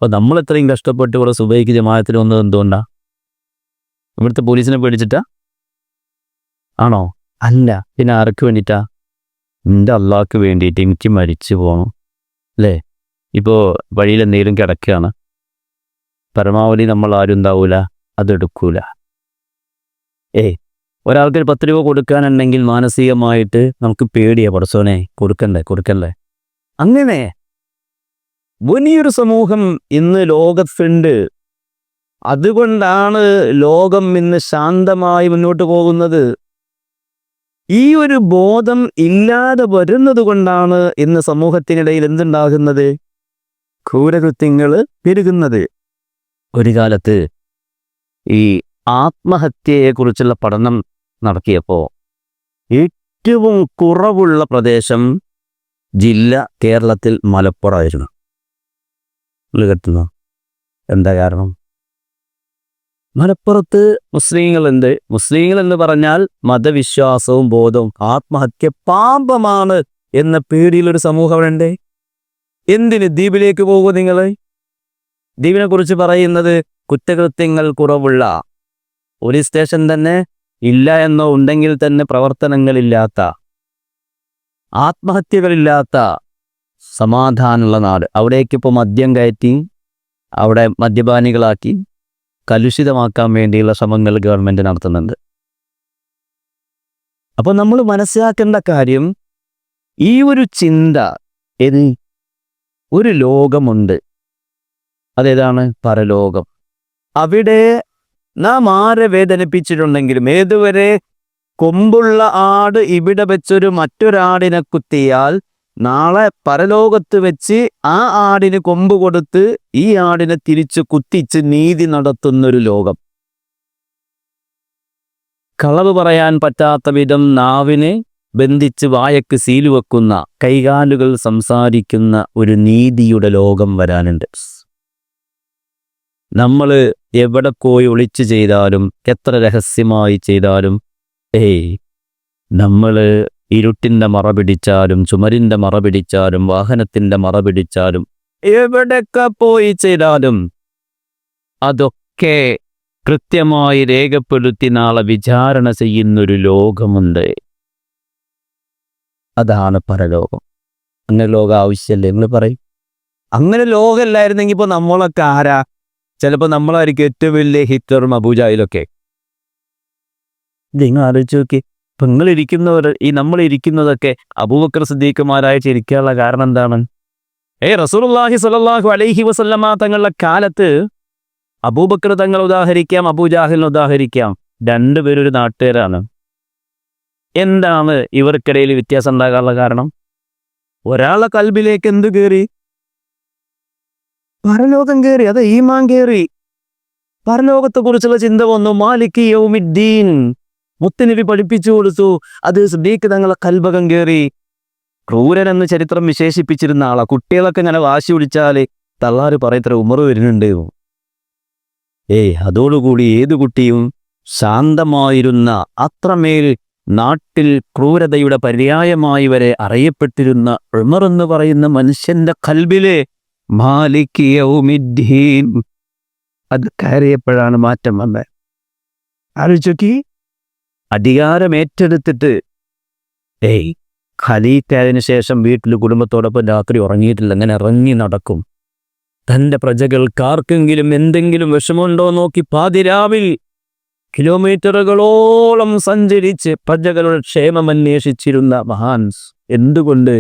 അപ്പോൾ നമ്മൾ ഇത്രയും കഷ്ടപ്പെട്ട് ഇവിടെ സുബൈക്ക് ജമാഅത്തിന് വന്നത് എന്തുകൊണ്ടാണ്? ഇവിടുത്തെ പോലീസിനെ പേടിച്ചിട്ടാ ആണോ? അല്ല. പിന്നെ ആർക്ക് വേണ്ടിയിട്ടാ? എൻ്റെ അള്ളാഹ്ക്ക് വേണ്ടിയിട്ട്. എനിക്ക് മരിച്ചു പോകണം അല്ലേ? ഇപ്പോൾ വഴിയിൽ എന്തെങ്കിലും കിടക്കുകയാണ്, പരമാവധി നമ്മൾ ആരും ഉണ്ടാവൂല, അതെടുക്കൂല. ഒരാൾക്ക് 10 രൂപ കൊടുക്കാനുണ്ടെങ്കിൽ മാനസികമായിട്ട് നമുക്ക് പേടിയാ, പടച്ചോനെ കൊടുക്കല്ലേ. അങ്ങനെ വലിയൊരു സമൂഹം ഇന്ന് ലോകത്തുണ്ട്. അതുകൊണ്ടാണ് ലോകം ഇന്ന് ശാന്തമായി മുന്നോട്ട് പോകുന്നത്. ഈ ഒരു ബോധം ഇല്ലാതെ വരുന്നത് കൊണ്ടാണ് ഇന്ന് സമൂഹത്തിനിടയിൽ എന്തുണ്ടാകുന്നത്? ക്രൂരകൃത്യങ്ങൾ പെരുകുന്നത്. ഒരു കാലത്ത് ഈ ആത്മഹത്യയെക്കുറിച്ചുള്ള പഠനം നടത്തിയപ്പോൾ ഏറ്റവും കുറവുള്ള പ്രദേശം ജില്ല കേരളത്തിൽ മലപ്പുറമായിരുന്നു. കേട്ടുന്നോ? എന്താ കാരണം? മലപ്പുറത്ത് മുസ്ലിങ്ങൾ എന്ന് പറഞ്ഞാൽ മതവിശ്വാസവും ബോധവും, ആത്മഹത്യ പാപമാണ് എന്ന പേടിയിലൊരു സമൂഹം അവിടെ ഉണ്ട്. എന്തിന് ദ്വീപിലേക്ക് പോകുമോ നിങ്ങൾ? ദ്വീപിനെ കുറിച്ച് പറയുന്നത് കുറ്റകൃത്യങ്ങൾ കുറവുള്ള, പോലീസ് സ്റ്റേഷൻ തന്നെ ഇല്ല എന്നോ ഉണ്ടെങ്കിൽ തന്നെ പ്രവർത്തനങ്ങളില്ലാത്ത, ആത്മഹത്യകളില്ലാത്ത സമാധാനമുള്ള നാട്. അവിടേക്കിപ്പോൾ മദ്യം കയറ്റി അവിടെ മദ്യപാനികളാക്കി കലുഷിതമാക്കാൻ വേണ്ടിയുള്ള ശ്രമങ്ങൾ ഗവൺമെൻറ് നടത്തുന്നുണ്ട്. അപ്പോൾ നമ്മൾ മനസ്സിലാക്കേണ്ട കാര്യം, ഈ ഒരു ചിന്ത, ഒരു ലോകമുണ്ട്, അതേതാണ്? പരലോകം. അവിടെ നാം ആരെ വേദനിപ്പിച്ചിട്ടുണ്ടെങ്കിലും, ഏതുവരെ കൊമ്പുള്ള ആട് ഇവിടെ വെച്ചൊരു മറ്റൊരാടിനെ കുത്തിയാൽ നാളെ പരലോകത്ത് വെച്ച് ആ ആടിന് കൊമ്പ് കൊടുത്ത് ഈ ആടിനെ തിരിച്ച് കുത്തിച്ച് നീതി നടത്തുന്നൊരു ലോകം. കളവ് പറയാൻ പറ്റാത്ത വിധം നാവിനെ ബന്ധിച്ച് വായക്ക് സീല് വെക്കുന്ന, കൈകാലുകൾ സംസാരിക്കുന്ന ഒരു നീതിയുടെ ലോകം വരാനുണ്ട്. നമ്മൾ എവിടെ പോയി ഒളിച്ചു ചെയ്താലും, എത്ര രഹസ്യമായി ചെയ്താലും, നമ്മൾ ഇരുട്ടിൻ്റെ മറ പിടിച്ചാലും, ചുമരിൻ്റെ മറ പിടിച്ചാലും, വാഹനത്തിൻ്റെ മറ പിടിച്ചാലും, എവിടെയൊക്കെ പോയി ചെയ്താലും അതൊക്കെ കൃത്യമായി രേഖപ്പെടുത്തി നാളെ വിചാരണ ചെയ്യുന്നൊരു ലോകമുണ്ട്. അതാണ് പരലോകം. അങ്ങനെ ലോകം ആവശ്യമല്ലേ? നിങ്ങൾ പറയും. അങ്ങനെ ലോകമല്ലായിരുന്നെങ്കിൽ ഇപ്പോൾ നമ്മളൊക്കെ ആരാ? ചിലപ്പോൾ നമ്മളായിരിക്കും ഏറ്റവും വലിയ ഹിറ്റ്ലറും അബൂജാഹിലൊക്കെ. നിങ്ങൾ ആലോചിച്ച് നോക്കി, ഇപ്പം നമ്മളിരിക്കുന്നതൊക്കെ അബൂബക്കർ സിദ്ദീഖുമാരായിട്ട് ഇരിക്കാനുള്ള കാരണം എന്താണ്? റസൂലുള്ളാഹി സ്വല്ലല്ലാഹു അലൈഹി വസല്ലമ തങ്ങളുടെ കാലത്ത് അബൂബക്കർ തങ്ങളെ ഉദാഹരിക്കാം, അബൂജാഹിലിനെ ഉദാഹരിക്കാം. രണ്ടുപേരും ഒരു നാട്ടുകാരാണ്. എന്താണ് ഇവർക്കിടയിൽ വ്യത്യാസം ഉണ്ടാകാനുള്ള കാരണം? ഒരാളെ കൽബിലേക്ക് എന്ത് കയറി? പരലോകം കയറി. അത് ഈമാൻ കയറി. പരലോകത്തെക്കുറിച്ചുള്ള ചിന്ത വന്നു. മാലിക് യൗമിദ്ദീൻ മുത്തുനബി പഠിപ്പിച്ചു കൊടുത്തു. അത് സിദ്ദീഖ് തങ്ങളെ കൽബകം കയറി. ക്രൂരൻ എന്ന് ചരിത്രം വിശേഷിപ്പിച്ചിരുന്ന ആളാ. കുട്ടികളൊക്കെ ഇങ്ങനെ വാശി പിടിച്ചാൽ തള്ളാര് പറയത്ര ഉമർ വരുന്നുണ്ട്. അതോടുകൂടി ഏതു കുട്ടിയും ശാന്തമായിരുന്ന, അത്രമേൽ നാട്ടിൽ ക്രൂരതയുടെ പര്യായമായി വരെ അറിയപ്പെട്ടിരുന്ന ഉമർ എന്ന് പറയുന്ന മനുഷ്യന്റെ കൽബിലെ മാലിക് യൗമിദ്ദീൻ അത് കയറിയപ്പോഴാണ് മാറ്റം വന്നത്. ആലോചിച്ചോക്കി, അധികാരം ഏറ്റെടുത്തിട്ട് ഖലീഫായതിനു ശേഷം വീട്ടിൽ കുടുംബത്തോടൊപ്പം രാത്രി ഉറങ്ങിയിട്ടില്ല. അങ്ങനെ ഇറങ്ങി നടക്കും. തൻ്റെ പ്രജകൾക്കാർക്കെങ്കിലും എന്തെങ്കിലും വിഷമമുണ്ടോ നോക്കി പാതിരാവിൽ കിലോമീറ്ററുകളോളം സഞ്ചരിച്ച് പ്രജകളുടെ ക്ഷേമം അന്വേഷിച്ചിരുന്ന മഹാൻ. എന്തുകൊണ്ട്?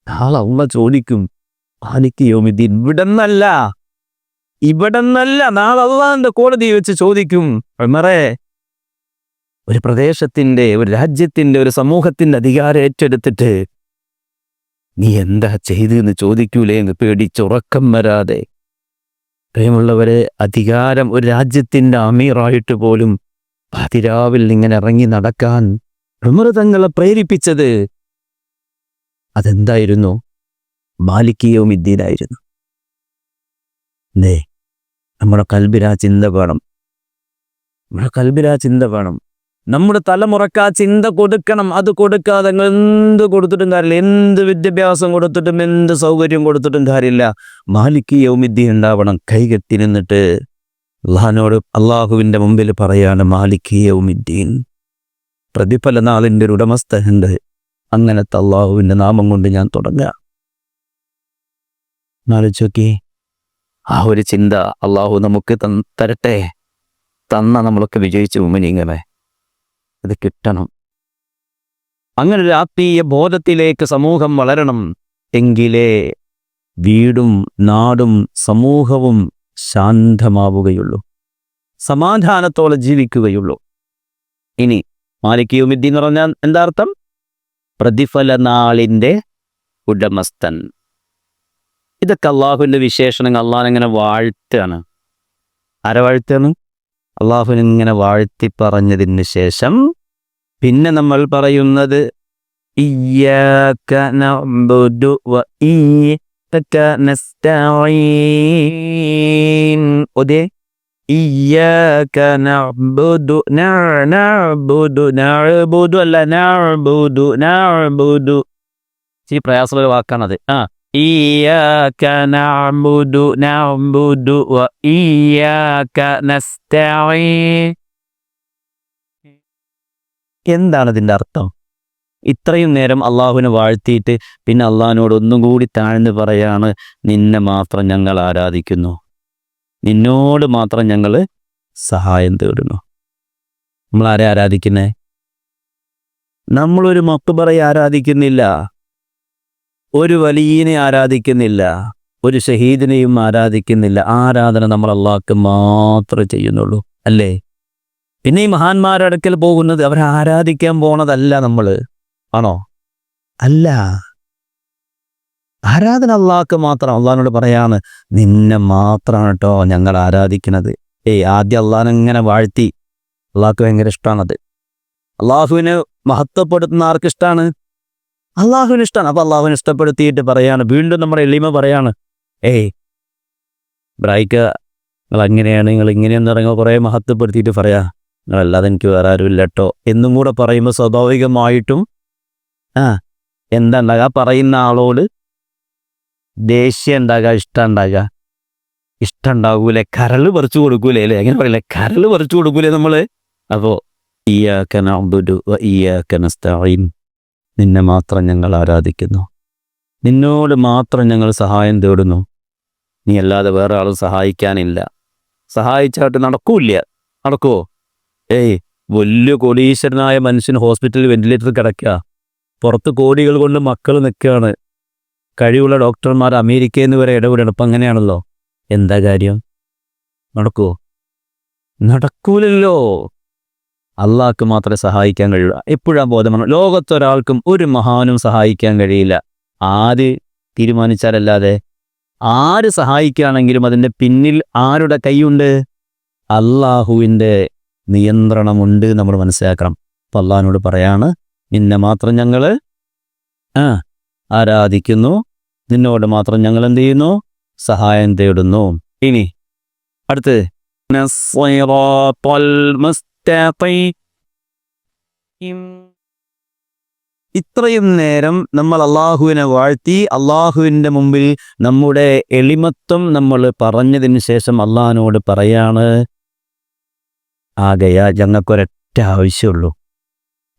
നാളെ അള്ളാഹ് ചോദിക്കും, മാലിക് യൗമിദ്ദീൻ ഇവിടെന്നല്ല, നാളെ അള്ളാഹിന്റെ കോടതി വെച്ച് ചോദിക്കും, ഉമറേ, ഒരു പ്രദേശത്തിന്റെ, ഒരു രാജ്യത്തിന്റെ, ഒരു സമൂഹത്തിന്റെ അധികാരം ഏറ്റെടുത്തിട്ട് നീ എന്താ ചെയ്തെന്ന് ചോദിക്കൂലേ എന്ന് പേടിച്ചുറക്കം വരാതെ. പ്രിയമുള്ളവരെ, അധികാരം, ഒരു രാജ്യത്തിന്റെ അമീറായിട്ട് പോലും പാതിരാവിൽ ഇങ്ങനെ ഇറങ്ങി നടക്കാൻ ഉമർ തങ്ങളെ പ്രേരിപ്പിച്ചത് അതെന്തായിരുന്നു? മാലിക് യൗമിദ്ദീനായിരുന്നു. നമ്മുടെ കൽബിലാ ചിന്ത വേണം. നമ്മുടെ തലമുറക്ക് ആ ചിന്ത കൊടുക്കണം. അത് കൊടുക്കാതെ എന്ത് കൊടുത്തിട്ടും കാര്യമില്ല. എന്ത് വിദ്യാഭ്യാസം കൊടുത്തിട്ടും എന്ത് സൗകര്യം കൊടുത്തിട്ടും കാര്യമില്ല. മാലിക് യൗമിദ്ദീൻ ഉണ്ടാവണം. കൈകെട്ടി നിന്നിട്ട് അള്ളാഹിനോട്, അള്ളാഹുവിൻ്റെ മുമ്പിൽ പറയാണ് മാലിക് യൗമിദ്ദീൻ, പ്രതിഫല നാളിൻ്റെ ഒരു ഉടമസ്ഥനുണ്ട്. അങ്ങനത്തെ അള്ളാഹുവിൻ്റെ നാമം കൊണ്ട് ഞാൻ തുടങ്ങുക. ആലോചിച്ചോക്കി, ആ ഒരു ചിന്ത അള്ളാഹു നമുക്ക് തരട്ടെ. തന്ന നമ്മളൊക്കെ വിജയിച്ചു മുമ്പിനിങ്ങനെ ഇത് കിട്ടണം. അങ്ങനെ ഒരു ആത്മീയ ബോധത്തിലേക്ക് സമൂഹം വളരണം. എങ്കിലേ വീടും നാടും സമൂഹവും ശാന്തമാവുകയുള്ളൂ, സമാധാനത്തോടെ ജീവിക്കുകയുള്ളൂ. ഇനി മാലിക് യൗമിദ്ദീൻ എന്ന് പറഞ്ഞാൽ എന്താ അർത്ഥം? പ്രതിഫല നാളിൻ്റെ ഉടമസ്ഥൻ. ഇതൊക്കെ അള്ളാഹുവിൻ്റെ വിശേഷണങ്ങൾ. അള്ളാഹിനെങ്ങനെ വാഴ്ത്തുകയാണ്. ആരെ വാഴ്ത്തുകയാണ്? അള്ളാഹുവിനിങ്ങനെ വാഴ്ത്തി പറഞ്ഞതിന് ശേഷം പിന്നെ നമ്മൾ പറയുന്നത് ഇയ്യാക നഅ്ബുദു വ ഇയ്യാക നസ്തഈൻ. ഒതേ, ഇയ്യാക നഅ്ബുദു നഅ്ബുദു അല്ല നഅ്ബുദു. ഇച്ചിരി പ്രയാസമുള്ള വാക്കാണത്. ഇയ്യാക നഅ്ബുദു വ ഇയ്യാക നസ്തഈൻ. എന്താണ് ഇതിൻ്റെ അർത്ഥം? ഇത്രയും നേരം അള്ളാഹുവിനെ വാഴ്ത്തിയിട്ട് പിന്നെ അള്ളാഹിനോട് ഒന്നും കൂടി താഴ്ന്ന് പറയാണ്, നിന്നെ മാത്രം ഞങ്ങൾ ആരാധിക്കുന്നു, നിന്നോട് മാത്രം ഞങ്ങൾ സഹായം തേടുന്നു. നമ്മൾ ആരെ ആരാധിക്കുന്നേ? നമ്മളൊരു മക്ബറയെ ആരാധിക്കുന്നില്ല, ഒരു വലിയനെ ആരാധിക്കുന്നില്ല, ഒരു ഷഹീദിനെയും ആരാധിക്കുന്നില്ല. ആരാധന നമ്മൾ അള്ളാഹ്ക്ക് മാത്രമേ ചെയ്യുന്നുള്ളൂ, അല്ലേ? പിന്നെ ഈ മഹാന്മാരുടെ അടുക്കൽ പോകുന്നത് അവരെ ആരാധിക്കാൻ പോണതല്ല. നമ്മൾ ആണോ? അല്ല, ആരാധന അള്ളാഹ്ക്ക് മാത്രം. അള്ളാഹിനോട് പറയാണ്, നിന്നെ മാത്രമാണ് കേട്ടോ ഞങ്ങൾ ആരാധിക്കുന്നത്. ആദ്യം അള്ളാഹിനെങ്ങനെ വാഴ്ത്തി. അള്ളാഹ്ക്ക് ഭയങ്കര ഇഷ്ടമാണത്. അള്ളാഹുവിനെ മഹത്വപ്പെടുത്തുന്ന ആർക്ക് ഇഷ്ടമാണ്? അള്ളാഹുവിന് ഇഷ്ടമാണ്. അപ്പൊ അള്ളാഹുവിനെ ഇഷ്ടപ്പെടുത്തിയിട്ട് പറയാണ്, വീണ്ടും നമ്മുടെ എളിമ പറയാണ്, ബ്രായിക്ക നിങ്ങൾ അങ്ങനെയാണ്, നിങ്ങൾ ഇങ്ങനെയെന്ന് പറയുമ്പോൾ കുറേ മഹത്വപ്പെടുത്തിയിട്ട് പറയാ, നിങ്ങളല്ലാതെ എനിക്ക് വേറെ ആരുമില്ല കേട്ടോ എന്നും കൂടെ പറയുമ്പോൾ സ്വാഭാവികമായിട്ടും എന്താ ഉണ്ടാകുക? പറയുന്ന ആളോട് ദേഷ്യം ഉണ്ടാകുക, ഇഷ്ടം ഉണ്ടാകുക? ഇഷ്ടം ഉണ്ടാകൂലേ? കരള് പറിച്ചു കൊടുക്കൂലേ? അല്ലേ? അങ്ങനെ പറയില്ലേ, കരള് പറിച്ചു കൊടുക്കൂലേ നമ്മള്? അപ്പോൾ ഇയ്യാക നഅ്ബുദു വ ഇയ്യാക നസ്തഈൻ, നിന്നെ മാത്രം ഞങ്ങൾ ആരാധിക്കുന്നു, നിന്നോട് മാത്രം ഞങ്ങൾ സഹായം തേടുന്നു, നീ അല്ലാതെ വേറെ ആളും സഹായിക്കാനില്ല. സഹായിച്ചായിട്ട് നടക്കൂല്ല. നടക്കുമോ? വലിയ കോടീശ്വരനായ മനുഷ്യൻ ഹോസ്പിറ്റലിൽ വെന്റിലേറ്ററിൽ കിടക്കുക, പുറത്ത് കോടികൾ കൊണ്ട് മക്കൾ നിൽക്കുകയാണ്, കഴിവുള്ള ഡോക്ടർമാർ അമേരിക്കയിൽ നിന്ന് വരെ ഇടപെടണം. ഇപ്പം അങ്ങനെയാണല്ലോ. എന്താ കാര്യം? നടക്കുമോ? നടക്കൂലല്ലോ. അള്ളാഹ്ക്ക് മാത്രമേ സഹായിക്കാൻ കഴിയൂ. എപ്പോഴാ ബോധമാണ്? ലോകത്തൊരാൾക്കും ഒരു മഹാനും സഹായിക്കാൻ കഴിയില്ല. ആര് തീരുമാനിച്ചാലല്ലാതെ. ആര് സഹായിക്കുകയാണെങ്കിലും അതിൻ്റെ പിന്നിൽ ആരുടെ കൈയുണ്ട്? അള്ളാഹുവിൻ്റെ നിയന്ത്രണമുണ്ട്. നമ്മൾ മനസ്സിലാക്കണം. അപ്പം അള്ളാഹിനോട് പറയാണ്, നിന്നെ മാത്രം ഞങ്ങൾ ആരാധിക്കുന്നു, നിന്നോട് മാത്രം ഞങ്ങൾ എന്ത് ചെയ്യുന്നു? സഹായം തേടുന്നു. ഇനി അടുത്ത് ഇത്രയും നേരം നമ്മൾ അള്ളാഹുവിനെ വാഴ്ത്തി അള്ളാഹുവിൻ്റെ മുമ്പിൽ നമ്മുടെ എളിമത്വം നമ്മൾ പറഞ്ഞതിന് ശേഷം അള്ളാഹിനോട് പറയാണ്, ആകയാ ഞങ്ങൾക്കൊരൊറ്റ ആവശ്യമുള്ളൂ.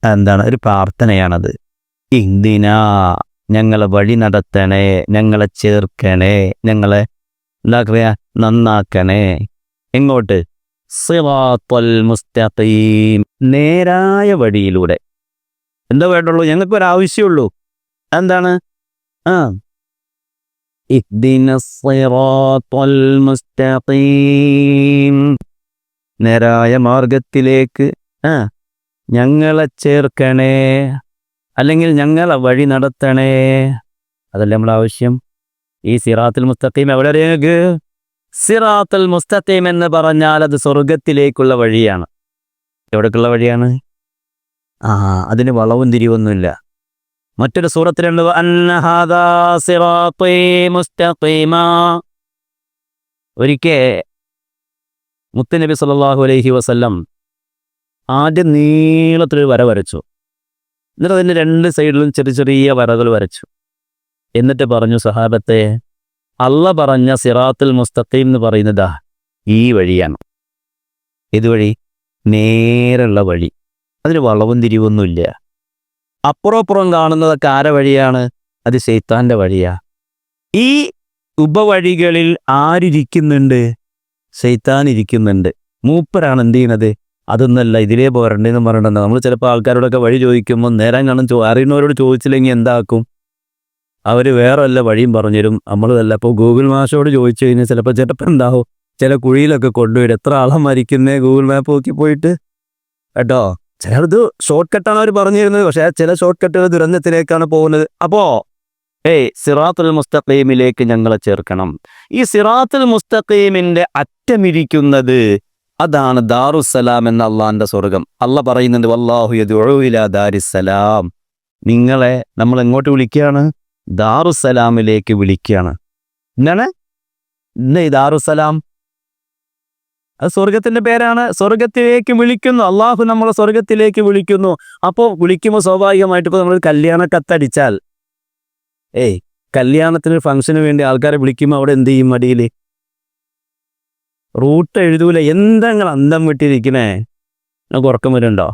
എന്താണ്? ഒരു പ്രാർത്ഥനയാണത്. ഇന്ദിനാ, ഞങ്ങളെ വഴി നടത്തണേ, ഞങ്ങളെ ചേർക്കണേ, ഞങ്ങളെ എന്താ പറയുക, നന്നാക്കണേ. എങ്ങോട്ട്? സിറാത്തൽ മുസ്തഖീം, നേരായ വഴിയിലൂടെ. എന്താ വേണ്ടുള്ളൂ? ഞങ്ങൾക്കൊരാവശ്യമുള്ളൂ. എന്താണ്? ഇഹ്ദിനസ് സിറാത്തൽ മുസ്തഖീം, നേരായ മാർഗത്തിലേക്ക് ഞങ്ങളെ ചേർക്കണേ, അല്ലെങ്കിൽ ഞങ്ങളെ വഴി നടത്തണേ. അതല്ലേ നമ്മുടെ ആവശ്യം. ഈ സിറാത്തുൽ മുസ്തഖീം എവിടെ അറിയാങ്ങൾക്ക്? സിറാത്തുൽ മുസ്തഖീം എന്ന് പറഞ്ഞാൽ അത് സ്വർഗത്തിലേക്കുള്ള വഴിയാണ്. എവിടേക്കുള്ള വഴിയാണ്? അതിന് വളവും തിരിവൊന്നുമില്ല. മറ്റൊരു സൂറത്തിലുണ്ട്, അന്ന ഹാദാ സിറാത്തീ മുസ്തഖീമാ. ഒരിക്കൽ മുത്തുനബി സല്ലല്ലാഹു അലൈഹി വസല്ലം ആദ്യം നീളത്തിലൊരു വര വരച്ചു. എന്നിട്ട് അതിൻ്റെ 2 സൈഡിലും ചെറിയ ചെറിയ വരകൾ വരച്ചു. എന്നിട്ട് പറഞ്ഞു, സഹാബത്തെ, അള്ള പറഞ്ഞ സിറാത്തുൽ മുസ്തഖീം എന്ന് പറയുന്നതാ ഈ വഴിയാണ്. ഇതുവഴി നേരെയുള്ള വഴി, അതിന് വളവും തിരിവൊന്നുമില്ല. അപ്പുറം കാണുന്നതൊക്കെ ആരെ വഴിയാണ്? അത് ശൈത്താൻ്റെ വഴിയാ. ഈ ഉപവഴികളിൽ ആരിയ്ക്കുന്നുണ്ട്? ശൈത്താൻ ഇരിക്കുന്നുണ്ട്. മൂപ്പരാണ് എന്ത് ചെയ്യണത്? അതൊന്നല്ല, ഇതിലേ പോരണ്ടെന്ന് പറയണ്ടെന്ന്. നമ്മൾ ചിലപ്പോൾ ആൾക്കാരോടൊക്കെ വഴി ചോദിക്കുമ്പോൾ നേരം കാണും അറിയുന്നവരോട് ചോദിച്ചില്ലെങ്കിൽ എന്താക്കും? അവർ വേറെ വല്ല വഴിയും പറഞ്ഞുതരും. നമ്മൾ വല്ല ഇപ്പോൾ ഗൂഗിൾ മാഷോട് ചോദിച്ചു കഴിഞ്ഞാൽ ചിലപ്പോൾ എന്താവും, ചില കുഴിയിലൊക്കെ കൊണ്ടുവരും. എത്ര ആളെ മരിക്കുന്നേ ഗൂഗിൾ മാപ്പ് നോക്കി പോയിട്ട് കേട്ടോ. ചിലത് ഷോർട്ട് കട്ടാണ് അവർ പറഞ്ഞു തരുന്നത്, പക്ഷേ ചില ഷോർട്ട് കട്ടുകൾ ദുരന്തത്തിലേക്കാണ് പോകുന്നത്. അപ്പോൾ സിറാത്തുൽ മുസ്തഖീമിലേക്ക് ഞങ്ങളെ ചേർക്കണം. ഈ സിറാത്തുൽ മുസ്തഖീമിൻ്റെ അറ്റമിരിക്കുന്നത് അതാണ് ദാറുസ്സലാം എന്ന അള്ളാന്റെ സ്വർഗം. അള്ള പറയുന്നുണ്ട്, വല്ലാഹു യദ്ഉ ഇലാ ദാരിസ്സലാം. നിങ്ങളെ നമ്മൾ എങ്ങോട്ട് വിളിക്കുകയാണ്? ദാറുസ്സലാമിലേക്ക് വിളിക്കുകയാണ്. എന്താണ് ഈ ദാറുസ്സലാം? അത് സ്വർഗത്തിന്റെ പേരാണ്. സ്വർഗത്തിലേക്ക് വിളിക്കുന്നു. അള്ളാഹു നമ്മളെ സ്വർഗത്തിലേക്ക് വിളിക്കുന്നു. അപ്പോൾ വിളിക്കുമ്പോൾ സ്വാഭാവികമായിട്ട് ഇപ്പോൾ നമ്മൾ കല്യാണ കത്തടിച്ചാൽ, കല്യാണത്തിന് ഫംഗ്ഷന് വേണ്ടി ആൾക്കാരെ വിളിക്കുമ്പോൾ അവിടെ എന്ത് ചെയ്യും? മടിയിൽ റൂട്ട് എഴുതൂല. എന്താ നിങ്ങൾ അന്തം വിട്ടിരിക്കണേ? നമുക്ക് ഉറക്കം വരുന്നുണ്ടോ?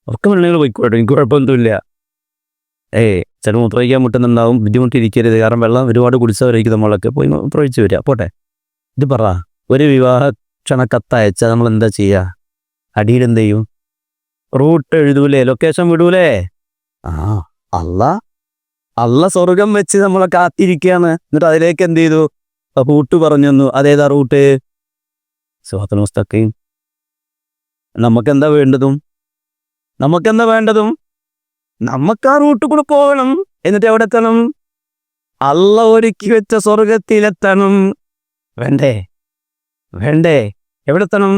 ഉറക്കം വരുന്നെങ്കിൽ പോയിക്കോട്ടെ, എനിക്ക് കുഴപ്പമൊന്നുമില്ല. ചില മൂത്രമൊഴിക്കാൻ മുട്ടുന്നുണ്ടാവും, ബുദ്ധിമുട്ടിരിക്കരുത്. കാരണം വെള്ളം ഒരുപാട് കുടിച്ചവരായിരിക്കും നമ്മളൊക്കെ, പോയി മൂത്രമൊഴിച്ച് വരിക. പോട്ടെ. ഇത് പറ, ഒരു വിവാഹ ക്ഷണക്കത്തയച്ചാൽ നമ്മൾ എന്താ ചെയ്യുക? അടിയിൽ എന്ത് ചെയ്യും? റൂട്ട് എഴുതൂലേ? ലൊക്കേഷൻ വിടൂലേ? അള്ള സ്വർഗം വെച്ച് നമ്മളെ കാത്തിരിക്കുകയാണ്. എന്നിട്ട് അതിലേക്ക് എന്ത് ചെയ്തു? റൂട്ട് പറഞ്ഞു തന്നു. അതേതാ റൂട്ട്? സിറാത്തുൽ മുസ്തഖീം. നമുക്കെന്താ വേണ്ടതും? നമുക്ക് ആ റൂട്ട് കൂടെ പോകണം. എന്നിട്ട് എവിടെ എത്തണം? അള്ള ഒരുക്കി വെച്ച സ്വർഗത്തിലെത്തണം. വേണ്ടേ? എവിടെ എത്തണം?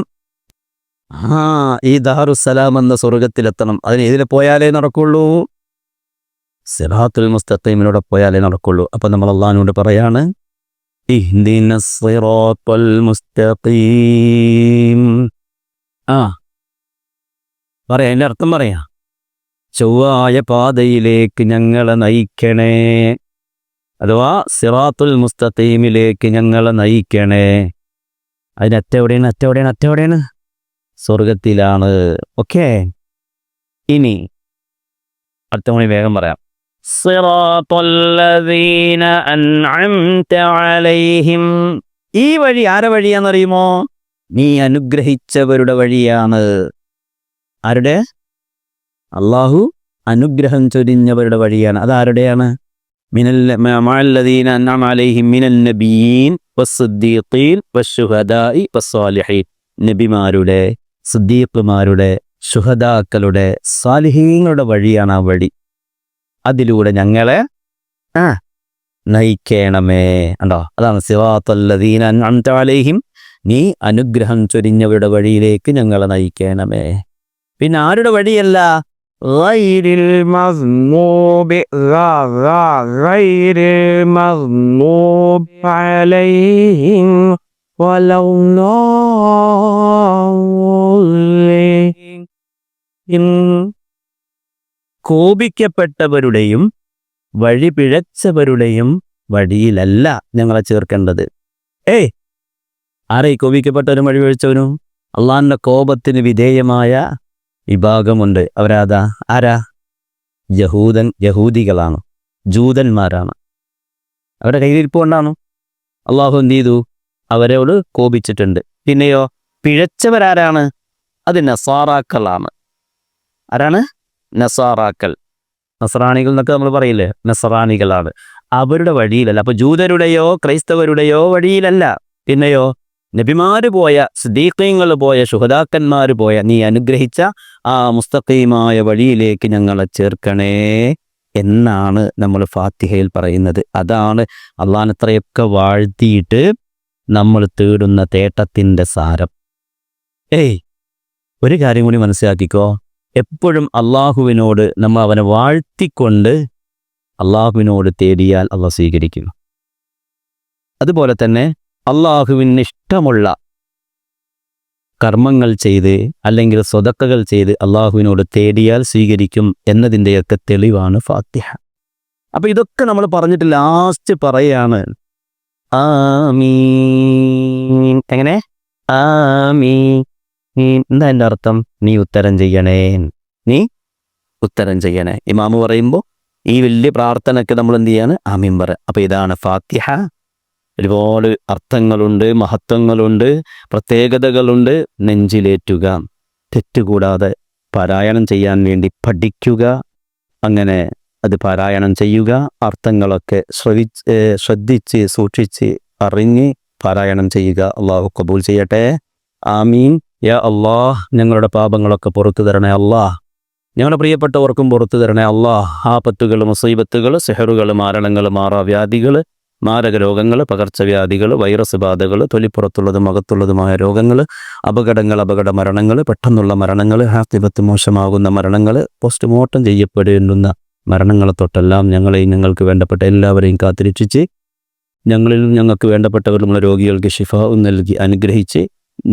ഈ ദാറുസ്സലാം എന്ന സ്വർഗത്തിലെത്തണം. അതിന് ഇതിൽ പോയാലേ നടക്കുള്ളൂ. സിറാത്തുൽ മുസ്തഖീമിലൂടെ പോയാലേ നടക്കുള്ളൂ. അപ്പൊ നമ്മൾ അള്ളാഹിനോട് പറയാണ്, ഇഹ്ദിനസ് സിറാത്തുൽ മുസ്തഖീം. പറയാ, അതിൻ്റെ അർത്ഥം പറയാ, ചൊവ്വായ പാതയിലേക്ക് ഞങ്ങളെ നയിക്കണേ, അഥവാ സിറാത്തുൽ മുസ്തഖീമിലേക്ക് ഞങ്ങളെ നയിക്കണേ. അതിന് അറ്റെവിടെയാണ്? സ്വർഗത്തിലാണ്. ഓക്കെ, ഇനി അടുത്ത മണി വേഗം പറയാം. സിറാത്തുല്ലദീന അൻഅംത അലൈഹിം. ഈ വഴി ആരെ വഴിയാണെന്നറിയുമോ? നീ അനുഗ്രഹിച്ചവരുടെ വഴിയാണ്. ആരുടെ? അള്ളാഹു അനുഗ്രഹം ചൊരിഞ്ഞവരുടെ വഴിയാണ്. അതാരുടെയാണ്? മഅല്ലദീന അൻഅമ അലൈഹിം മിനൻ നബിയീൻ വസ്സിദ്ദീഖീൻ വശുഹദാഇ വസ്സാലിഹീൻ. നബിമാരുടെ, സിദ്ദീഖുമാരുടെ, ശുഹദാക്കളുടെ, സാലിഹീങ്ങളുടെ വഴിയാണ് ആ വഴി. അതിലൂടെ ഞങ്ങളെ നയിക്കണമേ. ഉണ്ടോ? അതാണ് സിറാത്തുല്ലദീന അൻഅംത അലൈഹിം. നീ അനുഗ്രഹം ചൊരിഞ്ഞവരുടെ വഴിയിലേക്ക് ഞങ്ങളെ നയിക്കണമേ. പിന്നെ ആരുടെ വഴിയല്ല? ഗൈരിൽ മഗ്ദൂബി അലൈഹിം വലദ്ദാലിൻ. കോപിക്കപ്പെട്ടവരുടെയും വഴി പിഴച്ചവരുടെയും വഴിയിലല്ല ഞങ്ങളെ ചേർക്കേണ്ടത്. ആരെ കോപിക്കപ്പെട്ടവരും വഴി പിഴച്ചവനും? അള്ളാഹിന്റെ കോപത്തിന് വിധേയമായ വിഭാഗമുണ്ട്. അവരാതാ? ആരാ? യഹൂദികളാണ്, ജൂതന്മാരാണ്. അവരുടെ കയ്യിലിരിപ്പ് കൊണ്ടാണ് അള്ളാഹു എന്ത് ചെയ്തു? അവരോട് കോപിച്ചിട്ടുണ്ട്. പിന്നെയോ പിഴച്ചവരാരാണ്? അത് നസാറാക്കളാണ്. ആരാണ്? നസാറാക്കൾ. നസ്രാണികൾ എന്നൊക്കെ നമ്മൾ പറയില്ലേ, നസ്രാണികളാണ്. അവരുടെ വഴിയിലല്ല. അപ്പൊ ജൂതരുടെയോ ക്രൈസ്തവരുടെയോ വഴിയിലല്ല. പിന്നെയോ നബിമാര് പോയ, സിദ്ദീഖീങ്ങൾ പോയ, ശുഹദാക്കന്മാർ പോയ, നീ അനുഗ്രഹിച്ച ആ മുസ്തഖീമായ വഴിയിലേക്ക് ഞങ്ങളെ ചേർക്കണേ എന്നാണ് നമ്മൾ ഫാത്തിഹയിൽ പറയുന്നത്. അതാണ് അള്ളാഹ് അത്രയൊക്കെ വാഴ്ത്തിയിട്ട് നമ്മൾ തേടുന്ന തേട്ടത്തിൻ്റെ സാരം. ഒരു കാര്യം കൂടി മനസ്സിലാക്കിക്കോ, എപ്പോഴും അള്ളാഹുവിനോട് നമ്മൾ അവനെ വാഴ്ത്തിക്കൊണ്ട് അള്ളാഹുവിനോട് തേടിയാൽ അള്ളാഹ് സ്വീകരിക്കും. അതുപോലെ തന്നെ അള്ളാഹുവിന് ഇഷ്ടമുള്ള കർമ്മങ്ങൾ ചെയ്ത് അല്ലെങ്കിൽ സ്വതക്കകൾ ചെയ്ത് അള്ളാഹുവിനോട് തേടിയാൽ സ്വീകരിക്കും എന്നതിൻ്റെയൊക്കെ തെളിവാണ് ഫാത്തിഹ. അപ്പം ഇതൊക്കെ നമ്മൾ പറഞ്ഞിട്ട് ലാസ്റ്റ് പറയാണ് ആമീൻ. എങ്ങനെ? ആമീൻ. എന്താ എൻ്റെ അർത്ഥം? നീ ഉത്തരം ചെയ്യണേ, നീ ഉത്തരം ചെയ്യണേ. ഇമാമ് പറയുമ്പോൾ ഈ വലിയ പ്രാർത്ഥനയ്ക്ക് നമ്മൾ എന്ത് ചെയ്യാണ്? ആമീൻ പറ. അപ്പം ഇതാണ് ഫാത്തിഹ. ഒരുപാട് അർത്ഥങ്ങളുണ്ട്, മഹത്വങ്ങളുണ്ട്, പ്രത്യേകതകളുണ്ട്. നെഞ്ചിലേറ്റുക, തെറ്റുകൂടാതെ പാരായണം ചെയ്യാൻ വേണ്ടി പഠിക്കുക, അങ്ങനെ അത് പാരായണം ചെയ്യുക, അർത്ഥങ്ങളൊക്കെ ശ്രദ്ധിച്ച് സൂക്ഷിച്ച് അറിഞ്ഞ് പാരായണം ചെയ്യുക. അള്ളാഹു കബൂൽ ചെയ്യട്ടെ. ആമീൻ. യാ അള്ളാഹ്, ഞങ്ങളുടെ പാപങ്ങളൊക്കെ പുറത്തു തരണേ അള്ളാഹ്. ഞങ്ങളുടെ പ്രിയപ്പെട്ടവർക്കും പുറത്തു തരണേ അള്ളാഹ്. ആപത്തുകൾ, മുസീബത്തുകൾ, സിഹറുകൾ, മാരണങ്ങൾ, മാറാവ്യാധികൾ, മാരക രോഗങ്ങൾ, പകർച്ചവ്യാധികൾ, വൈറസ് ബാധകൾ, തൊലിപ്പുറത്തുള്ളതും അകത്തുള്ളതുമായ രോഗങ്ങൾ, അപകടങ്ങൾ, അപകട മരണങ്ങൾ, പെട്ടെന്നുള്ള മരണങ്ങൾ, ആഖിബത്ത് മോശമാകുന്ന മരണങ്ങൾ, പോസ്റ്റ്മോർട്ടം ചെയ്യപ്പെടേണ്ടുന്ന മരണങ്ങളെ തൊട്ടെല്ലാം ഞങ്ങളെയും ഞങ്ങൾക്ക് വേണ്ടപ്പെട്ട എല്ലാവരെയും കാത്തിരക്ഷിച്ച് ഞങ്ങളിലും ഞങ്ങൾക്ക് വേണ്ടപ്പെട്ടവരുമുള്ള രോഗികൾക്ക് ശിഫാവും നൽകി അനുഗ്രഹിച്ച്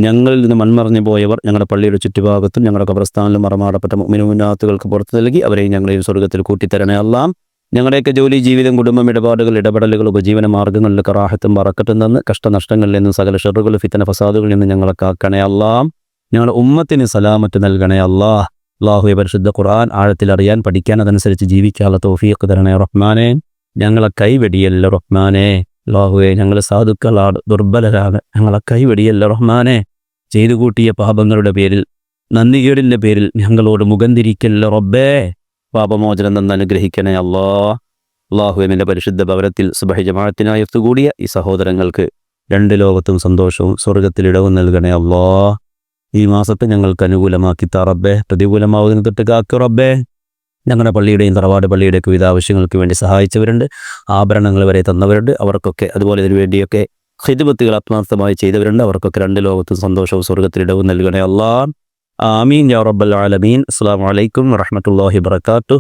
ഞങ്ങളിൽ നിന്ന് മൺമറഞ്ഞു പോയവർ ഞങ്ങളുടെ പള്ളിയുടെ ചുറ്റുഭാഗത്തും ഞങ്ങളുടെ ഖബർസ്ഥാനിലും മറമാടപ്പെട്ട മുഅ്മിനീങ്ങൾക്ക് പുറത്തു നൽകി അവരെയും ഞങ്ങളെയും സ്വർഗ്ഗത്തിൽ കൂട്ടിത്തരണേ അല്ലാഹ്. ഞങ്ങളുടെയൊക്കെ ജോലി, ജീവിതം, കുടുംബം, ഇടപാടുകൾ, ഇടപെടലുകൾ, ഉപജീവന മാർഗ്ഗങ്ങളിലൊക്കെ റാഹത്തും ബറക്കത്തും തന്ന് കഷ്ടനഷ്ടങ്ങളിൽ നിന്നും സകല ഷർറുകൾ, ഫിത്തന, ഫസാദുകളിൽ നിന്ന് ഞങ്ങളെ കാക്കണേ അല്ലാഹ്. ഞങ്ങളുടെ ഉമ്മത്തിന് സലാമത്ത് നൽകണേ അല്ലാഹ്. അല്ലാഹുവേ, പരിശുദ്ധ ഖുർആൻ ആഴത്തിലറിയാൻ, പഠിക്കാൻ, അതനുസരിച്ച് ജീവിക്കാനുള്ള തൗഫീഖ് തരണേ റഹ്മാനെ. ഞങ്ങളെ കൈവെടിയല്ല റഹ്മാനെ. അല്ലാഹുവേ, ഞങ്ങൾ സാധുക്കളാണ്, ദുർബലരാണ്, ഞങ്ങളെ കൈവെടിയല്ല റഹ്മാനെ. ചെയ്തു കൂട്ടിയ പാപങ്ങളുടെ പേരിൽ, നന്ദികേടിൻ്റെ പേരിൽ ഞങ്ങളോട് മുഖം തിരിക്കല്ല റബ്ബേ. പാപമോചനം തന്ന് അനുഗ്രഹിക്കണേ അല്ലാഹ്. അല്ലാഹുവേ, നിന്റെ പരിശുദ്ധ ഭവനത്തിൽ സുബഹി ജമാഅത്തിനായി ഒത്തുകൂടിയ ഈ സഹോദരങ്ങൾക്ക് രണ്ട് ലോകത്തും സന്തോഷവും സ്വർഗത്തിലിടവും നൽകണേ അല്ലാഹ്. ഈ മാസത്തെ ഞങ്ങൾക്ക് അനുകൂലമാക്കി താ റബ്ബേ. പ്രതികൂലമാവുന്നതിന് തൊട്ട് കാക്കു റബ്ബേ. ഞങ്ങളുടെ പള്ളിയുടെയും തറവാട് പള്ളിയുടെയൊക്കെ വിവിധ ആവശ്യങ്ങൾക്ക് വേണ്ടി സഹായിച്ചവരുണ്ട്, ആഭരണങ്ങൾ വരെ തന്നവരുണ്ട്. അവർക്കൊക്കെ അതുപോലെ ഇതിനു വേണ്ടിയൊക്കെ ഖിദ്മത്തുകൾ ആത്മാർത്ഥമായി ചെയ്തവരുണ്ട്. അവർക്കൊക്കെ രണ്ട് ലോകത്തും സന്തോഷവും സ്വർഗത്തിലിടവും നൽകണേ അല്ലാഹ്. ആമീൻ യാ റബ്ബൽ ആലമീൻ. അസ്സലാമു അലൈക്കും വറഹ്മത്തുള്ളാഹി വബറകാതുഹു.